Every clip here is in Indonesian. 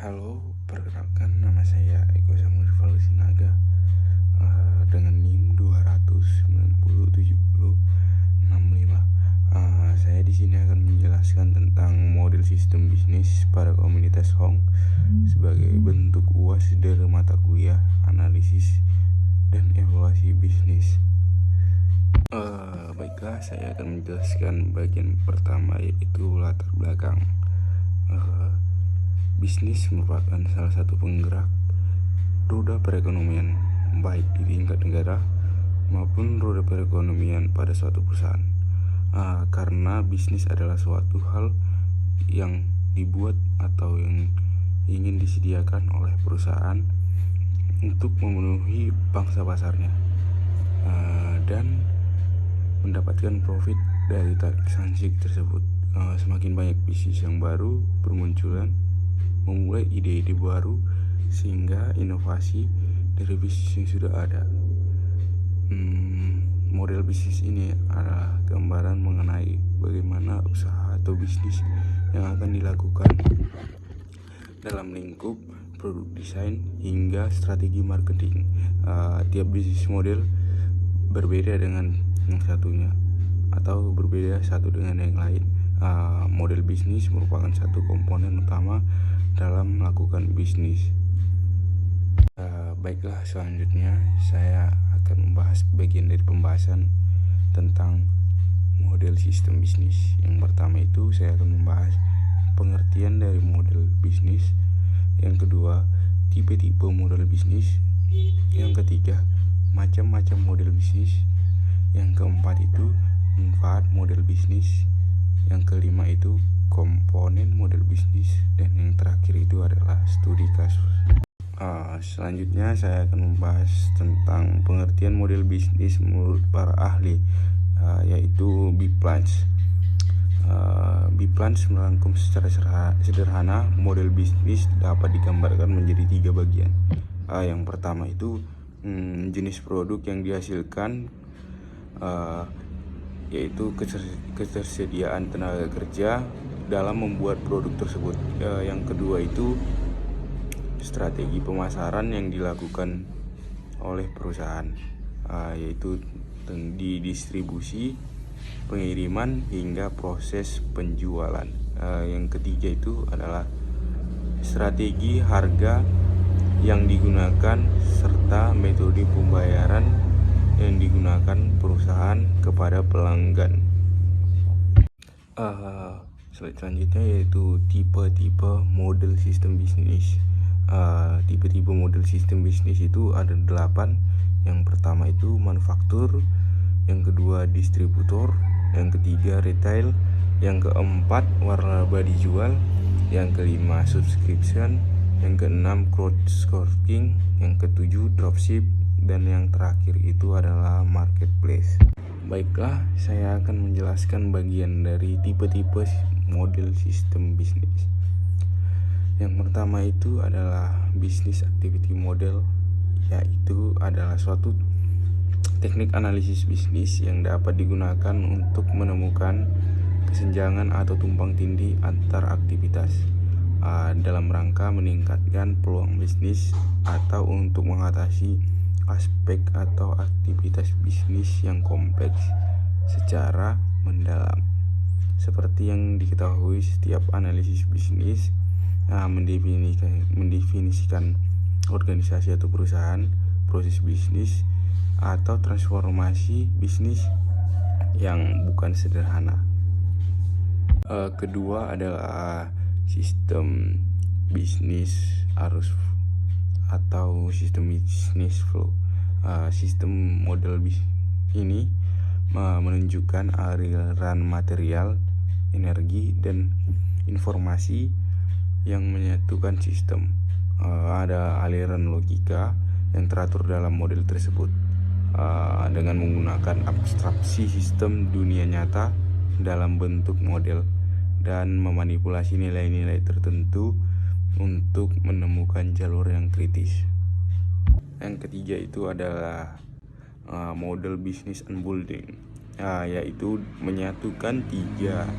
Halo, perkenalkan nama saya Eko Samudrival Sinaga dengan NIM 2907065. Saya di sini akan menjelaskan tentang model sistem bisnis pada komunitas Hong sebagai bentuk UAS dari mata kuliah analisis dan evaluasi bisnis. Baiklah, saya akan menjelaskan bagian pertama, yaitu latar belakang. Bisnis merupakan salah satu penggerak roda perekonomian, baik di tingkat negara maupun roda perekonomian pada suatu perusahaan. Karena bisnis adalah suatu hal yang dibuat atau yang ingin disediakan oleh perusahaan untuk memenuhi pangsa pasarnya dan mendapatkan profit dari transaksi tersebut. Semakin banyak bisnis yang baru bermunculan, memulai ide-ide baru sehingga inovasi dari bisnis yang sudah ada. Model bisnis ini adalah gambaran mengenai bagaimana usaha atau bisnis yang akan dilakukan dalam lingkup produk desain hingga strategi marketing. Tiap bisnis model berbeda dengan yang satunya atau berbeda satu dengan yang lain. Model bisnis merupakan satu komponen utama dalam melakukan bisnis. Baiklah, selanjutnya saya akan membahas bagian dari pembahasan tentang model sistem bisnis. Yang pertama itu saya akan membahas pengertian dari model bisnis. Yang kedua, tipe-tipe model bisnis. Yang ketiga, macam-macam model bisnis. Yang keempat itu manfaat model bisnis. Yang kelima itu komponen model bisnis, dan yang terakhir itu adalah studi kasus. Selanjutnya saya akan membahas tentang pengertian model bisnis menurut para ahli, yaitu B-Plans. B-Plans merangkum secara sederhana model bisnis dapat digambarkan menjadi 3 bagian. Yang pertama itu jenis produk yang dihasilkan, yaitu ketersediaan tenaga kerja dalam membuat produk tersebut. Yang kedua itu strategi pemasaran yang dilakukan oleh perusahaan, yaitu di distribusi, pengiriman hingga proses penjualan. Yang ketiga itu adalah strategi harga yang digunakan serta metode pembayaran yang digunakan perusahaan kepada pelanggan. Selanjutnya yaitu tipe-tipe model sistem bisnis. Tipe-tipe model sistem bisnis itu ada 8. Yang pertama itu manufaktur, yang kedua distributor, yang ketiga retail, yang keempat waralaba dijual, yang kelima subscription, yang keenam crowdsourcing, yang ketujuh dropship, dan yang terakhir itu adalah marketplace. Baiklah, saya akan menjelaskan bagian dari tipe-tipe model sistem bisnis. Yang pertama itu adalah business activity model, yaitu adalah suatu teknik analisis bisnis yang dapat digunakan untuk menemukan kesenjangan atau tumpang tindih antar aktivitas dalam rangka meningkatkan peluang bisnis atau untuk mengatasi aspek atau aktivitas bisnis yang kompleks secara mendalam. Seperti yang diketahui, setiap analisis bisnis mendefinisikan organisasi atau perusahaan, proses bisnis atau transformasi bisnis yang bukan sederhana. Kedua adalah sistem bisnis arus atau sistem bisnis flow. Sistem model ini menunjukkan aliran material, energi, dan informasi yang menyatukan sistem. Ada aliran logika yang teratur dalam model tersebut dengan menggunakan abstraksi sistem dunia nyata dalam bentuk model dan memanipulasi nilai-nilai tertentu untuk menemukan jalur yang kritis. Yang ketiga itu adalah model business unfolding, yaitu menyatukan 3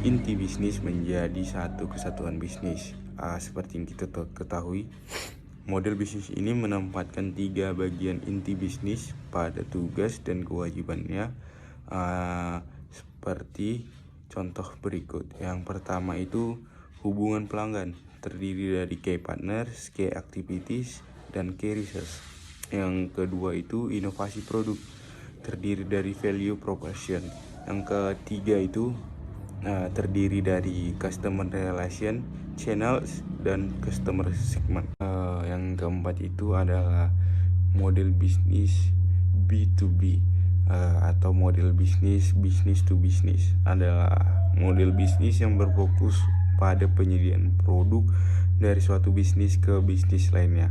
inti bisnis menjadi satu kesatuan bisnis. Seperti yang kita ketahui, model bisnis ini menempatkan 3 bagian inti bisnis pada tugas dan kewajibannya, seperti contoh berikut. Yang pertama itu hubungan pelanggan, terdiri dari key partners, key activities, dan key research. Yang kedua itu inovasi produk, terdiri dari value proposition. Yang ketiga itu terdiri dari customer relation, channels, dan customer segment. Yang keempat itu adalah model bisnis B2B, atau model bisnis business to business. Adalah model bisnis yang berfokus pada penyediaan produk dari suatu bisnis ke bisnis lainnya.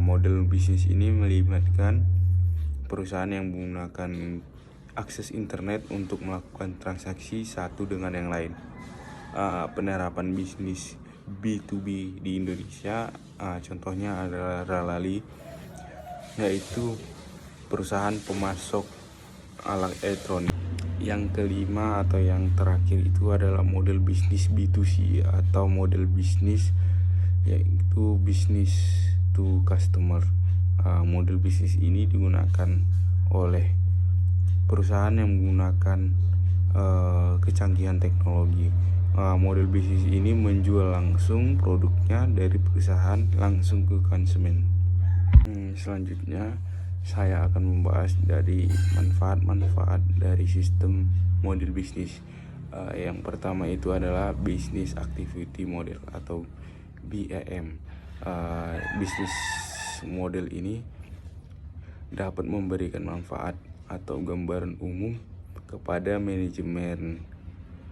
Model bisnis ini melibatkan perusahaan yang menggunakan akses internet untuk melakukan transaksi satu dengan yang lain. Penerapan bisnis B2B di Indonesia, contohnya adalah Ralali, yaitu perusahaan pemasok alat elektronik. Yang kelima atau yang terakhir itu adalah model bisnis B2C atau model bisnis, yaitu bisnis to customer. Model bisnis ini digunakan oleh perusahaan yang menggunakan kecanggihan teknologi. Model bisnis ini menjual langsung produknya dari perusahaan langsung ke konsumen. Selanjutnya saya akan membahas dari manfaat-manfaat dari sistem model bisnis. Yang pertama itu adalah business activity model atau BAM. Bisnis model ini dapat memberikan manfaat atau gambaran umum kepada manajemen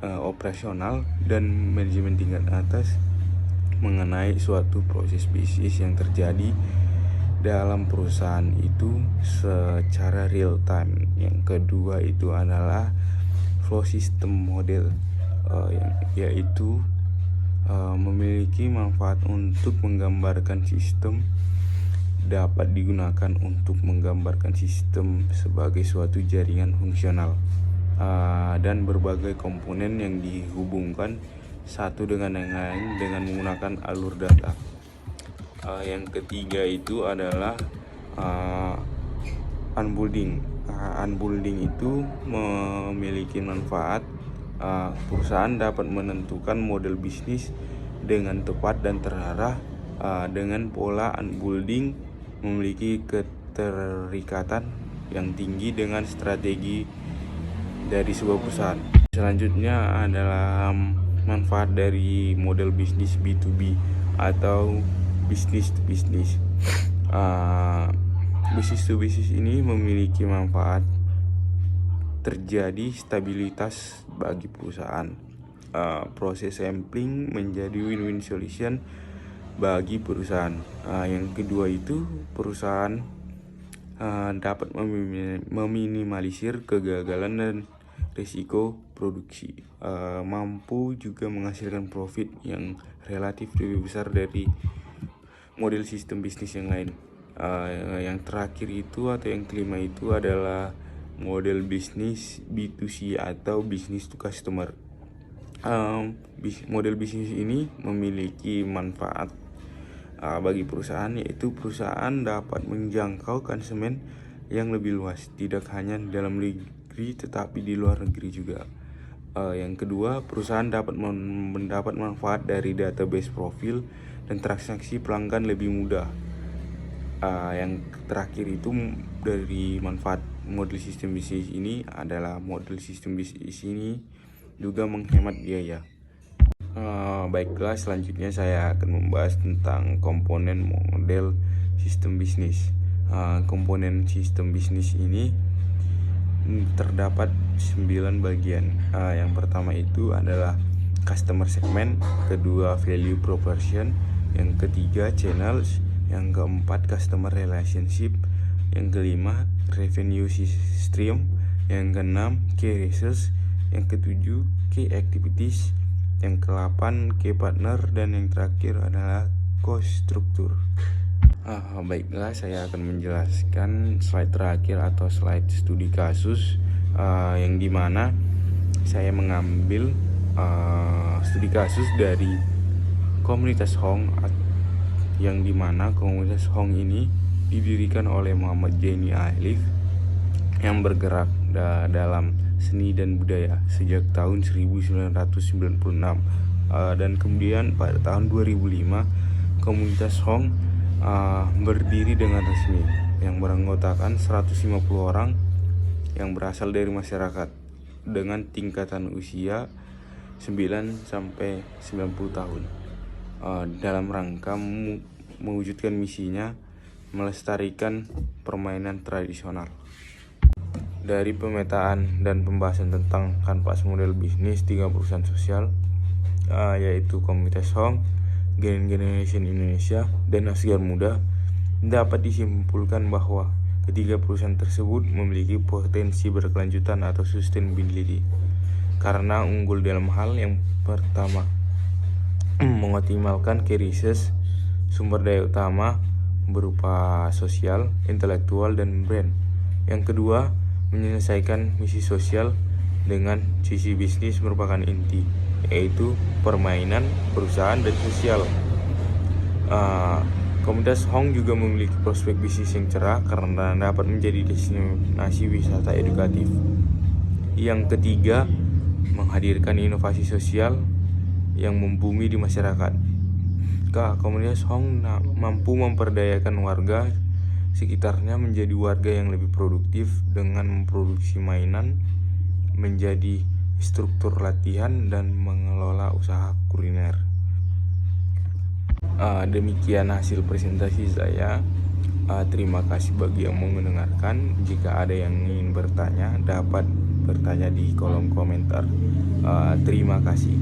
operasional dan manajemen tingkat atas mengenai suatu proses bisnis yang terjadi dalam perusahaan itu secara real time. Yang kedua itu adalah flow system model, yaitu memiliki manfaat untuk menggambarkan sistem, dapat digunakan untuk menggambarkan sistem sebagai suatu jaringan fungsional dan berbagai komponen yang dihubungkan satu dengan yang lain dengan menggunakan alur data. Yang ketiga itu adalah unbundling. Unbundling itu memiliki manfaat. Perusahaan dapat menentukan model bisnis dengan tepat dan terarah. Dengan pola unbundling memiliki keterikatan yang tinggi dengan strategi dari sebuah perusahaan. Selanjutnya adalah manfaat dari model bisnis B2B atau business to business. Business to business ini memiliki manfaat terjadi stabilitas bagi perusahaan. Proses sampling menjadi win-win solution bagi perusahaan. Yang kedua itu perusahaan dapat meminimalisir kegagalan dan risiko produksi. Mampu juga menghasilkan profit yang relatif lebih besar dari model sistem bisnis yang lain. Yang terakhir itu atau yang kelima itu adalah model bisnis B2C atau business to customer. Model bisnis ini memiliki manfaat bagi perusahaan, yaitu perusahaan dapat menjangkau konsumen yang lebih luas, tidak hanya di dalam negeri tetapi di luar negeri juga. Yang kedua, perusahaan dapat mendapat manfaat dari database profil dan transaksi pelanggan lebih mudah. Yang terakhir itu dari manfaat model sistem bisnis ini adalah model sistem bisnis ini juga menghemat biaya. Baiklah, selanjutnya saya akan membahas tentang komponen model sistem bisnis. Komponen sistem bisnis ini terdapat 9 bagian. Yang pertama itu adalah customer segment, kedua value proposition, yang ketiga channels, yang keempat customer relationship, yang kelima revenue stream, yang keenam key research, yang ketujuh key activities, yang ke-8 key partner, dan yang terakhir adalah cost structure. Baiklah, saya akan menjelaskan slide terakhir atau slide studi kasus, yang dimana saya mengambil studi kasus dari komunitas Hong, yang dimana komunitas Hong ini didirikan oleh Muhammad Jaini Alif yang bergerak dalam seni dan budaya sejak tahun 1996. Dan kemudian pada tahun 2005 komunitas Hong berdiri dengan resmi yang beranggotakan 150 orang yang berasal dari masyarakat dengan tingkatan usia 9 sampai 90 tahun, dalam rangka mewujudkan misinya melestarikan permainan tradisional. Dari pemetaan dan pembahasan tentang kanvas model bisnis 3 perusahaan sosial, yaitu Komunitas Hong, Gen Generation Indonesia, dan Asgar Muda, dapat disimpulkan bahwa ketiga perusahaan tersebut memiliki potensi berkelanjutan atau sustainability karena unggul dalam hal yang pertama, mengoptimalkan key resource, sumber daya utama berupa sosial, intelektual, dan brand. Yang kedua, menyelesaikan misi sosial dengan sisi bisnis merupakan inti, yaitu permainan, perusahaan, dan sosial. Komunitas Hong juga memiliki prospek bisnis yang cerah karena dapat menjadi destinasi wisata edukatif. Yang ketiga, menghadirkan inovasi sosial yang membumi di masyarakat. Komunitas Hong mampu memperdayakan warga sekitarnya menjadi warga yang lebih produktif dengan memproduksi mainan, menjadi struktur latihan, dan mengelola usaha kuliner. Demikian hasil presentasi saya. Terima kasih bagi yang mau mendengarkan. Jika ada yang ingin bertanya, dapat bertanya di kolom komentar. Terima kasih.